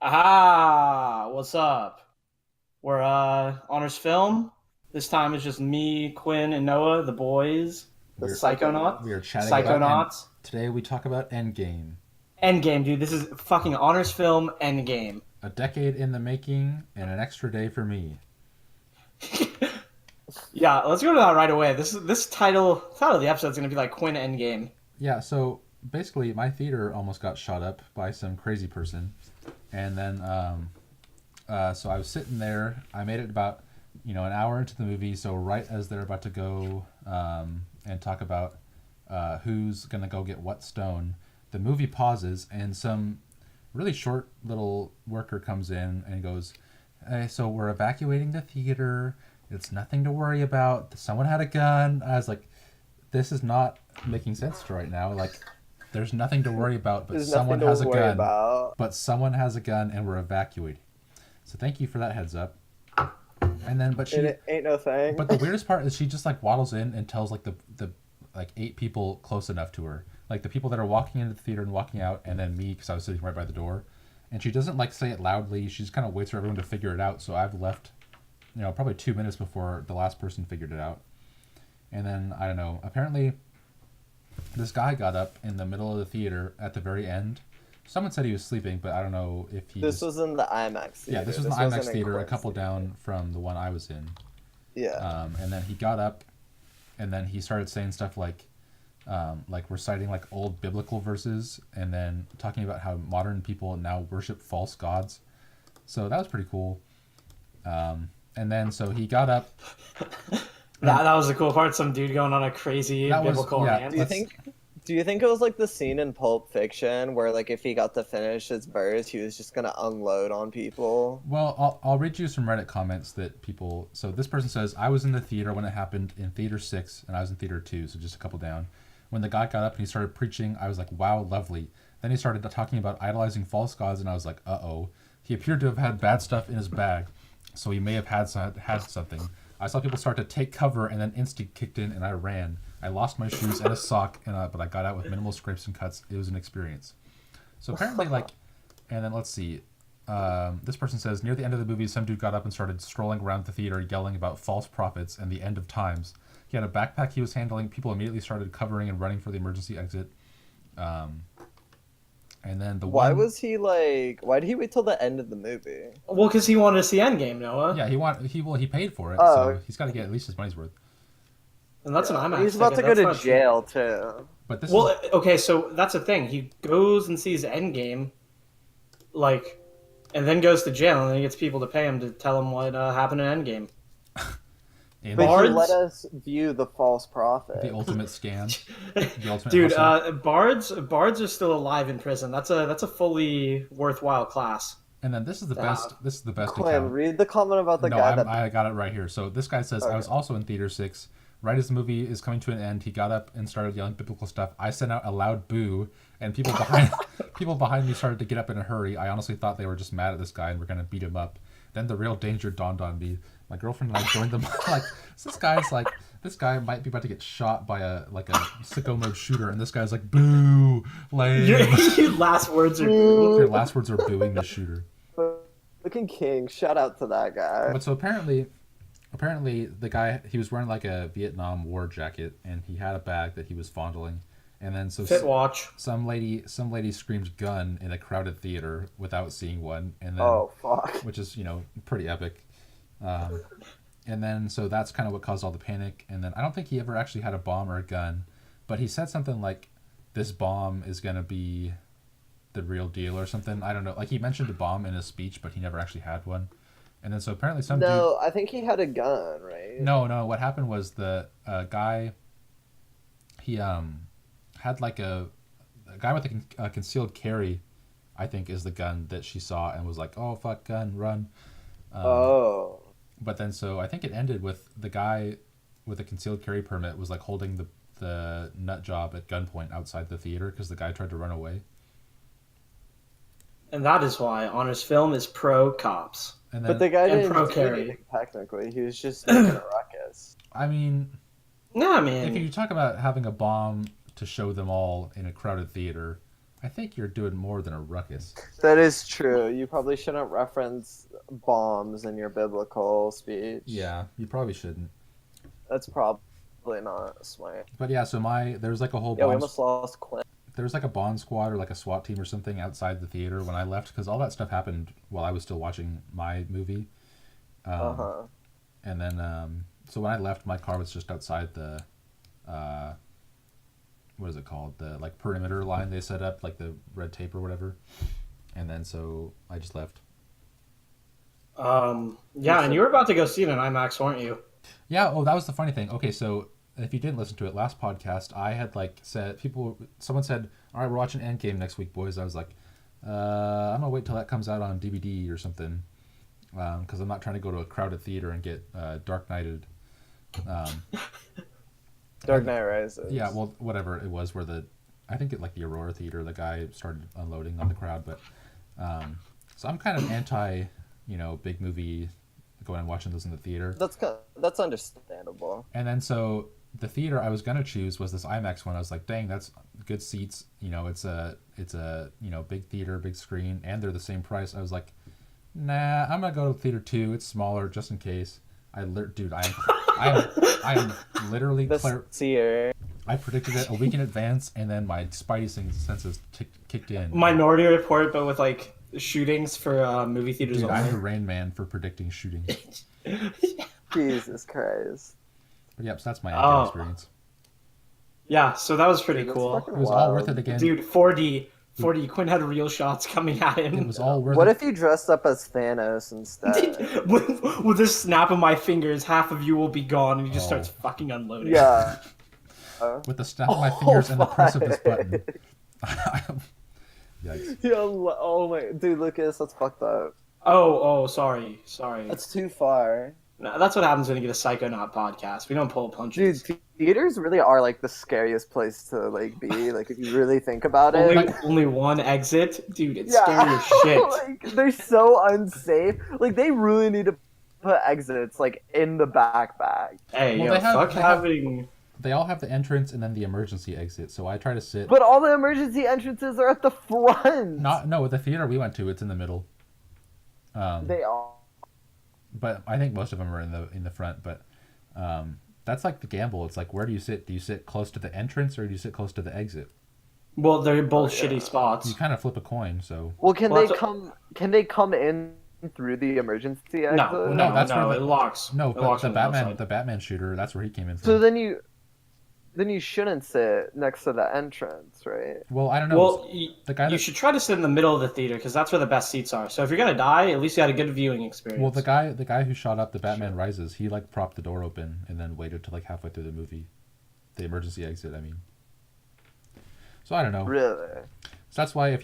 Ah, what's up? We're Honors Film. This time it's just me, Quinn, and Noah, the boys, the We're Psychonauts. we are chatting about and Psychonauts. today we talk about Endgame, Endgame, dude. This is fucking Honors Film Endgame. a decade in the making and an extra day for me. Yeah, let's go to that right away. This title of the episode is gonna be like Quinn Endgame. Yeah, so basically my theater almost got shot up by some crazy person, and then so I was sitting there. I made it about an hour into the movie, so right as they're about to go and talk about who's gonna go get what stone, the movie pauses and some really short little worker comes in and goes, "Hey, so we're evacuating the theater. It's nothing to worry about. Someone had a gun." I was like, "This is not making sense right now. Like, there's nothing to worry about, but There's nothing someone to has a worry gun. about. But someone has a gun, and we're evacuating." So thank you for that heads up. And then, It ain't no thing. but the weirdest part is she just like waddles in and tells like the like eight people close enough to her, like the people that are walking into the theater and walking out, and then me because I was sitting right by the door. And she doesn't like say it loudly. She just kind of waits for everyone to figure it out. So I've left, probably 2 minutes before the last person figured it out. And then I don't know. Apparently, this guy got up in the middle of the theater at the very end. Someone said he was sleeping, but I don't know if he This just. was in the IMAX theater. Yeah, this was in the wasn't IMAX in theater, a Quinn's couple theater. down from the one I was in. Yeah. And then he got up, and then he started saying stuff like reciting like old biblical verses, and then talking about how modern people now worship false gods. So that was pretty cool. And then so he got up. That was the cool part. Some dude going on a crazy That was biblical yeah. rant. Do you think it was like the scene in Pulp Fiction where like if he got to finish his verse, he was just gonna unload on people? Well, I'll read you some Reddit comments that people. So this person says, "I was in the theater when it happened in theater 6, and I was in theater 2, so just a couple down. When the guy got up and he started preaching, I was like, wow, lovely. Then he started talking about idolizing false gods, and I was like, uh-oh. He appeared to have had bad stuff in his bag, so he may have had something. I saw people start to take cover, and then instinct kicked in, and I ran. I lost my shoes and a sock, but I got out with minimal scrapes and cuts. It was an experience." So apparently, and then let's see. This person says, "Near the end of the movie, some dude got up and started strolling around the theater yelling about false prophets and the end of times. He had a backpack he was handling. People immediately started covering and running for the emergency exit." And then Why did he wait till the end of the movie? Well, because he wanted to see Endgame, Noah. Yeah, he paid for it, Oh, so he's got to get at least his money's worth. And that's an yeah. IMAX He's about to ticket. go That's to not cheap. jail too. But this Well, is okay, so that's the thing. He goes and sees Endgame, like, and then goes to jail, and then he gets people to pay him to tell him what happened in Endgame. in But he Bards? let us view the false prophet. the ultimate scam, the ultimate Dude, hustle. bards are still alive in prison. That's a fully worthwhile class. And then this is the best. This is the best Quinn, account. read the comment about the No, guy that. I got it right here. So this guy says, "I was Okay. also in theater 6. Right as the movie is coming to an end, he got up and started yelling biblical stuff. I sent out a loud boo, and people behind people behind me started to get up in a hurry. I honestly thought they were just mad at this guy and were gonna beat him up. Then the real danger dawned on me. My girlfriend and I joined them. Like, this guy might be about to get shot by a sicko mode shooter, and this guy's like, boo, lame." Your last words are boo. Your last words are booing the shooter. Fucking king, shout out to that guy. But so apparently the guy, he was wearing like a Vietnam War jacket, and he had a bag that he was fondling, and then so Fit watch. some lady screamed gun in a crowded theater without seeing one, and then Oh fuck. which is pretty epic. And then so that's kind of what caused all the panic. And then I don't think he ever actually had a bomb or a gun, but he said something like, "This bomb is gonna be the real deal" or something. I don't know. Like, he mentioned a bomb in his speech, but he never actually had one. And then so apparently some dude. No, I think he had a gun, right? No. What happened was the guy. He had like a guy with a concealed carry, I think, is the gun that she saw and was like, "Oh fuck, gun, run." Oh. But then so I think it ended with the guy with a concealed carry permit was like holding the nut job at gunpoint outside the theater because the guy tried to run away. And that is why Honors Film is pro cops. And But then the guy And didn't pro do carry. anything technically. He was just making a ruckus. I mean, Nah, if man. you talk about having a bomb to show them all in a crowded theater, I think you're doing more than a ruckus. That is true. You probably shouldn't reference bombs in your biblical speech. Yeah, you probably shouldn't. That's probably not smart. But yeah, so there's like a whole Yeah, we bomb. almost lost Clint. There was like a bomb squad or like a SWAT team or something outside the theater when I left because all that stuff happened while I was still watching my movie. And then, so when I left, my car was just outside the, what is it called? The like perimeter line they set up, like the red tape or whatever. And then so I just left. Yeah, and you were about to go see it in IMAX, weren't you? Yeah. Oh, that was the funny thing. Okay, so if you didn't listen to it, last podcast I had like said someone said, "All right, we're watching Endgame next week, boys." I was like, I'm gonna wait till that comes out on DVD or something, because I'm not trying to go to a crowded theater and get Dark Knighted. Dark Knight Rises. Yeah, well, whatever it was, I think at like the Aurora Theater, the guy started unloading on the crowd, but so I'm kind of anti, big movie going and watching those in the theater. That's understandable. And then so the theater I was gonna choose was this IMAX one. I was like, dang, that's good seats. It's a big theater, big screen, and they're the same price. I was like, nah, I'm gonna go to theater 2. It's smaller, just in case. Dude, I am literally Seer. I predicted it a week in advance, and then my spidey senses kicked in. Minority Report, but with like shootings for movie theaters. Dude, only. I'm the Rain Man for predicting shootings. Jesus Christ. But yep, so that's my Endgame experience. Yeah, so that was pretty cool. It was all worth it again. Dude, 4D. Quinn had real shots coming at him. It was all worth it. What if you dressed up as Thanos instead? With a snap of my fingers, half of you will be gone, and he just starts fucking unloading. Yeah. With the snap of my fingers and the press of this button. Yikes. Yeah, oh my, dude, Lucas, that's fucked up. Oh, sorry. That's too far. No, that's what happens when you get a Psychonaut podcast. We don't pull punches. Dude, theaters really are like the scariest place to like be. Like if you really think about it. Only one exit, dude. It's scary as shit. Like they're so unsafe. Like they really need to put exits like in the back bag. Hey, they all have the entrance and then the emergency exit. So I try to sit. But all the emergency entrances are at the front. No, the theater we went to, it's in the middle. They all. But I think most of them are in the front. But that's like the gamble. It's like, where do you sit? Do you sit close to the entrance or do you sit close to the exit? Well, they're both shitty spots. You kind of flip a coin. So. Well, can they come in through the emergency exit? No, that's where it locks. No, it but locks the Batman shooter, that's where he came in from. So then you shouldn't sit next to the entrance, right? Well, I don't know. Well, you should try to sit in the middle of the theater because that's where the best seats are. So if you're gonna die, at least you had a good viewing experience. Well, the guy who shot up the Batman Rises, he like propped the door open and then waited till like halfway through the movie, the emergency exit. I mean. So I don't know. Really? So that's why if you